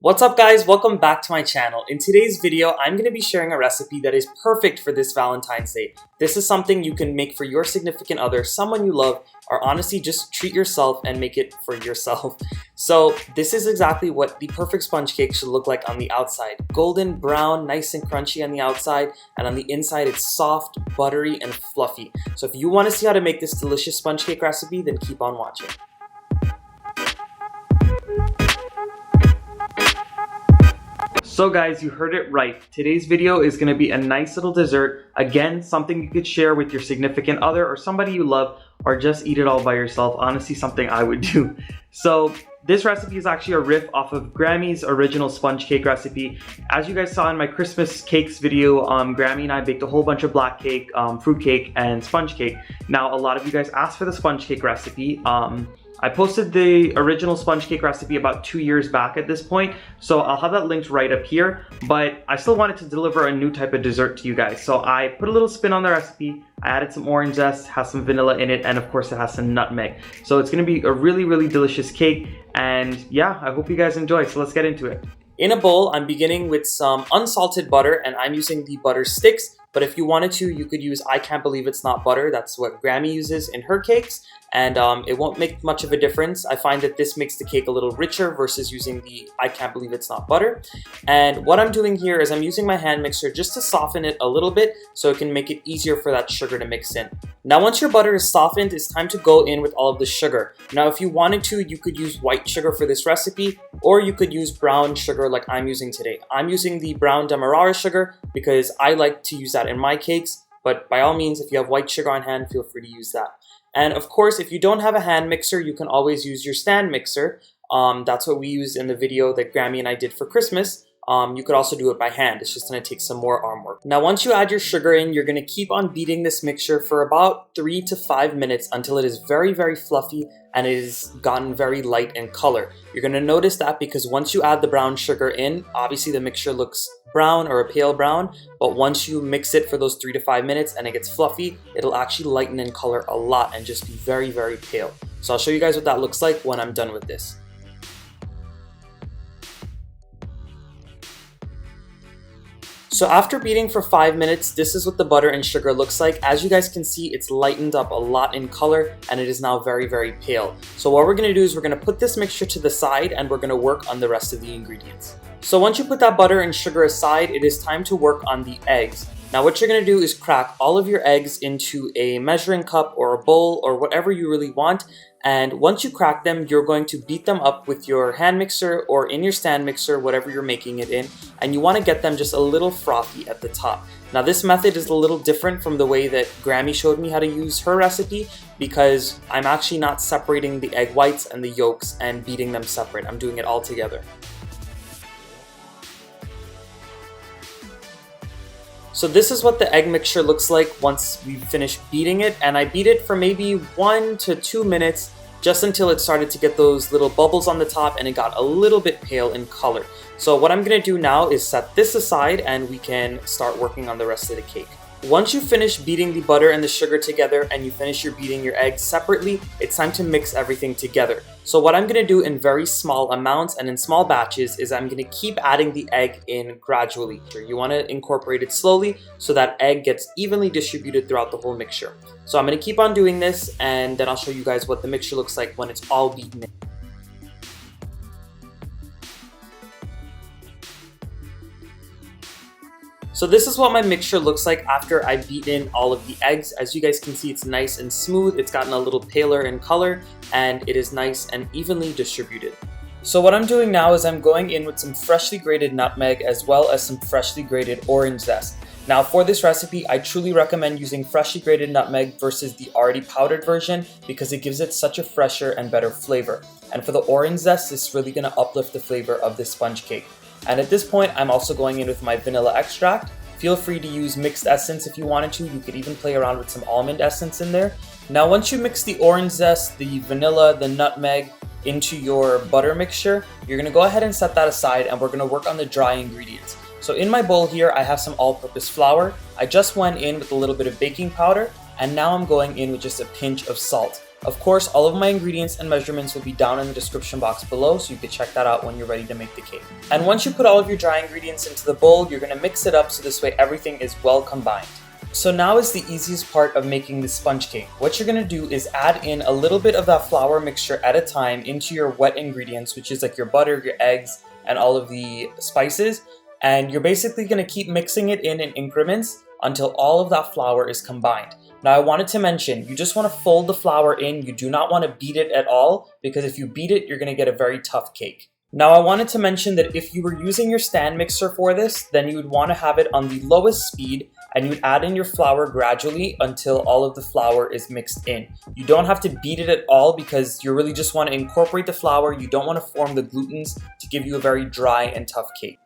What's up guys, welcome back to my channel. In today's video, I'm going to be sharing a recipe that is perfect for this Valentine's Day. This is something you can make for your significant other, someone you love, or honestly just treat yourself and make it for yourself. So this is exactly what the perfect sponge cake should look like on the outside. Golden brown, nice and crunchy on the outside, and on the inside it's soft, buttery, and fluffy. So if you want to see how to make this delicious sponge cake recipe, then keep on watching. So guys, you heard it right. Today's video is going to be a nice little dessert. Again, something you could share with your significant other or somebody you love, or just eat it all by yourself. Honestly, something I would do. So this recipe is actually a riff off of Grammy's original sponge cake recipe. As you guys saw in my Christmas cakes video, Grammy and I baked a whole bunch of black cake, fruit cake, and sponge cake. Now, a lot of you guys asked for the sponge cake recipe. I posted the original sponge cake recipe about 2 years back at this point, so I'll have that linked right up here, but I still wanted to deliver a new type of dessert to you guys. So I put a little spin on the recipe, I added some orange zest, has some vanilla in it, and of course it has some nutmeg. So it's gonna be a really delicious cake, and yeah, I hope you guys enjoy, so let's get into it. In a bowl, I'm beginning with some unsalted butter, and I'm using the butter sticks, but if you wanted to, you could use I Can't Believe It's Not Butter. That's what Grammy uses in her cakes, and it won't make much of a difference. I find that this makes the cake a little richer versus using the I Can't Believe It's Not Butter. And what I'm doing here is I'm using my hand mixer just to soften it a little bit so it can make it easier for that sugar to mix in. Now once your butter is softened, it's time to go in with all of the sugar. Now if you wanted to, you could use white sugar for this recipe, or you could use brown sugar like I'm using today. I'm using the brown demerara sugar because I like to use that in my cakes, but by all means, if you have white sugar on hand, feel free to use that. And of course, if you don't have a hand mixer, you can always use your stand mixer. That's what we used in the video that Grammy and I did for Christmas. You could also do it by hand. It's just going to take some more arm work. Now, once you add your sugar in, you're going to keep on beating this mixture for about 3 to 5 minutes until it is very fluffy and it has gotten very light in color. You're going to notice that because once you add the brown sugar in, obviously the mixture looks brown or a pale brown, but once you mix it for those 3 to 5 minutes and it gets fluffy, it'll actually lighten in color a lot and just be very pale. So I'll show you guys what that looks like when I'm done with this. So after beating for 5 minutes, this is what the butter and sugar looks like. As you guys can see, it's lightened up a lot in color and it is now very pale. So what we're going to do is we're going to put this mixture to the side and we're going to work on the rest of the ingredients. So once you put that butter and sugar aside, it is time to work on the eggs. Now what you're going to do is crack all of your eggs into a measuring cup or a bowl or whatever you really want. And once you crack them, you're going to beat them up with your hand mixer or in your stand mixer, whatever you're making it in. And you want to get them just a little frothy at the top. Now this method is a little different from the way that Grammy showed me how to use her recipe because I'm actually not separating the egg whites and the yolks and beating them separate. I'm doing it all together. So this is what the egg mixture looks like once we've finished beating it, and I beat it for maybe 1 to 2 minutes just until it started to get those little bubbles on the top and it got a little bit pale in color. So what I'm going to do now is set this aside and we can start working on the rest of the cake. Once you finish beating the butter and the sugar together and you finish beating your eggs separately, it's time to mix everything together. So what I'm going to do in very small amounts and in small batches is I'm going to keep adding the egg in gradually. You want to incorporate it slowly so that egg gets evenly distributed throughout the whole mixture. So I'm going to keep on doing this and then I'll show you guys what the mixture looks like when it's all beaten in. So this is what my mixture looks like after I beat in all of the eggs. As you guys can see, it's nice and smooth. It's gotten a little paler in color and it is nice and evenly distributed. So what I'm doing now is I'm going in with some freshly grated nutmeg as well as some freshly grated orange zest. Now for this recipe, I truly recommend using freshly grated nutmeg versus the already powdered version because it gives it such a fresher and better flavor. And for the orange zest, it's really going to uplift the flavor of this sponge cake. And at this point, I'm also going in with my vanilla extract. Feel free to use mixed essence if you wanted to. You could even play around with some almond essence in there. Now, once you mix the orange zest, the vanilla, the nutmeg into your butter mixture, you're going to go ahead and set that aside and we're going to work on the dry ingredients. So in my bowl here, I have some all-purpose flour. I just went in with a little bit of baking powder and now I'm going in with just a pinch of salt. Of course, all of my ingredients and measurements will be down in the description box below, so you can check that out when you're ready to make the cake. And once you put all of your dry ingredients into the bowl, you're going to mix it up so this way everything is well combined. So now is the easiest part of making the sponge cake. What you're going to do is add in a little bit of that flour mixture at a time into your wet ingredients, which is like your butter, your eggs, and all of the spices. And you're basically going to keep mixing it in increments until all of that flour is combined. Now I wanted to mention, you just want to fold the flour in. You do not want to beat it at all, because if you beat it, you're going to get a very tough cake. Now I wanted to mention that if you were using your stand mixer for this, then you would want to have it on the lowest speed, and you'd add in your flour gradually until all of the flour is mixed in. You don't have to beat it at all, because you really just want to incorporate the flour. You don't want to form the glutens to give you a very dry and tough cake.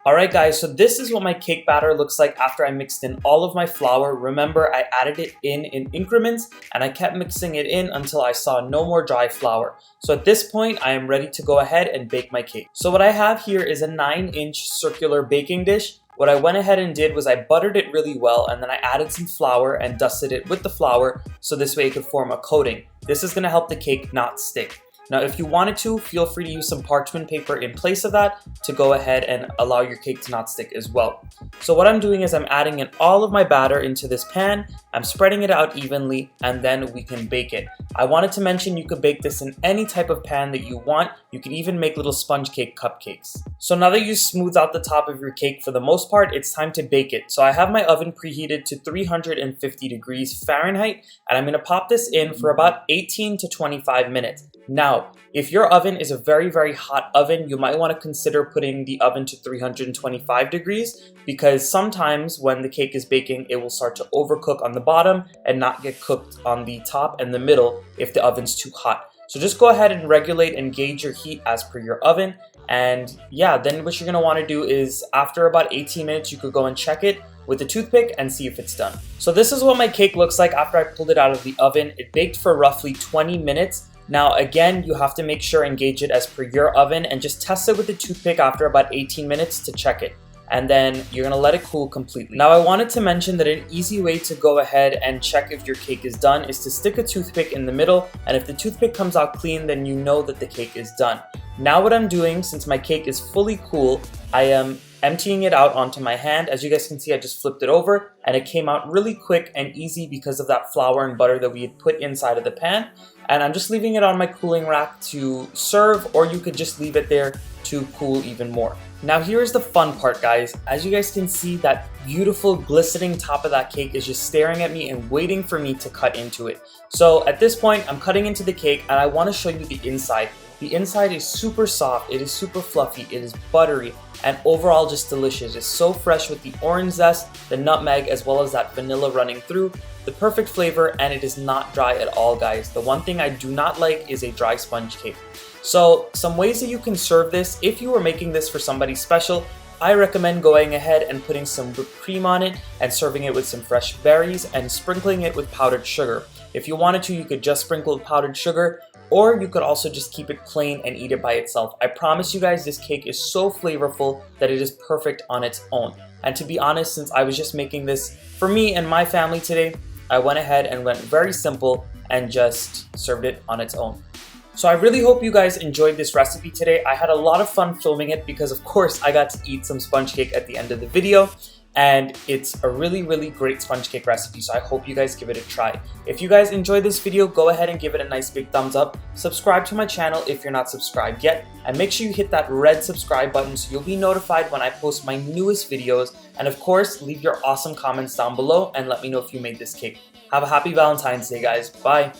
Alright guys, so this is what my cake batter looks like after I mixed in all of my flour. Remember, I added it in increments, and I kept mixing it in until I saw no more dry flour. So at this point, I am ready to go ahead and bake my cake. So what I have here is a 9-inch circular baking dish. What I went ahead and did was I buttered it really well, and then I added some flour and dusted it with the flour so this way it could form a coating. This is going to help the cake not stick. Now, if you wanted to, feel free to use some parchment paper in place of that to go ahead and allow your cake to not stick as well. So what I'm doing is I'm adding in all of my batter into this pan. I'm spreading it out evenly, and then we can bake it. I wanted to mention you could bake this in any type of pan that you want. You could even make little sponge cake cupcakes. So now that you smoothed out the top of your cake for the most part, it's time to bake it. So I have my oven preheated to 350 degrees Fahrenheit, and I'm going to pop this in for about 18 to 25 minutes. Now, if your oven is a very, very hot oven, you might want to consider putting the oven to 325 degrees, because sometimes when the cake is baking, it will start to overcook on the bottom and not get cooked on the top and the middle if the oven's too hot. So just go ahead and regulate and gauge your heat as per your oven. And yeah, then what you're going to want to do is after about 18 minutes, you could go and check it with a toothpick and see if it's done. So this is what my cake looks like after I pulled it out of the oven. It baked for roughly 20 minutes. Now again, you have to make sure and gauge it as per your oven, and just test it with a toothpick after about 18 minutes to check it. And then you're gonna let it cool completely. Now I wanted to mention that an easy way to go ahead and check if your cake is done is to stick a toothpick in the middle, and if the toothpick comes out clean, then you know that the cake is done. Now what I'm doing, since my cake is fully cool, I am emptying it out onto my hand. As you guys can see, I just flipped it over, and it came out really quick and easy because of that flour and butter that we had put inside of the pan. And I'm just leaving it on my cooling rack to serve, or you could just leave it there to cool even more. Now here's the fun part, guys. As you guys can see, that beautiful glistening top of that cake is just staring at me and waiting for me to cut into it. So at this point, I'm cutting into the cake, and I want to show you the inside. The inside is super soft, it is super fluffy, it is buttery, and overall just delicious. It's so fresh with the orange zest, the nutmeg, as well as that vanilla running through. The perfect flavor, and it is not dry at all, guys. The one thing I do not like is a dry sponge cake. So some ways that you can serve this, if you were making this for somebody special, I recommend going ahead and putting some whipped cream on it and serving it with some fresh berries and sprinkling it with powdered sugar. If you wanted to, you could just sprinkle with powdered sugar, or you could also just keep it plain and eat it by itself. I promise you guys, this cake is so flavorful that it is perfect on its own. And to be honest, since I was just making this for me and my family today, I went ahead and went very simple and just served it on its own. So I really hope you guys enjoyed this recipe today. I had a lot of fun filming it because of course I got to eat some sponge cake at the end of the video. And it's a really, really great sponge cake recipe, so I hope you guys give it a try. If you guys enjoyed this video, go ahead and give it a nice big thumbs up. Subscribe to my channel if you're not subscribed yet, and make sure you hit that red subscribe button so you'll be notified when I post my newest videos. And of course, leave your awesome comments down below and let me know if you made this cake. Have a happy Valentine's Day, guys. Bye.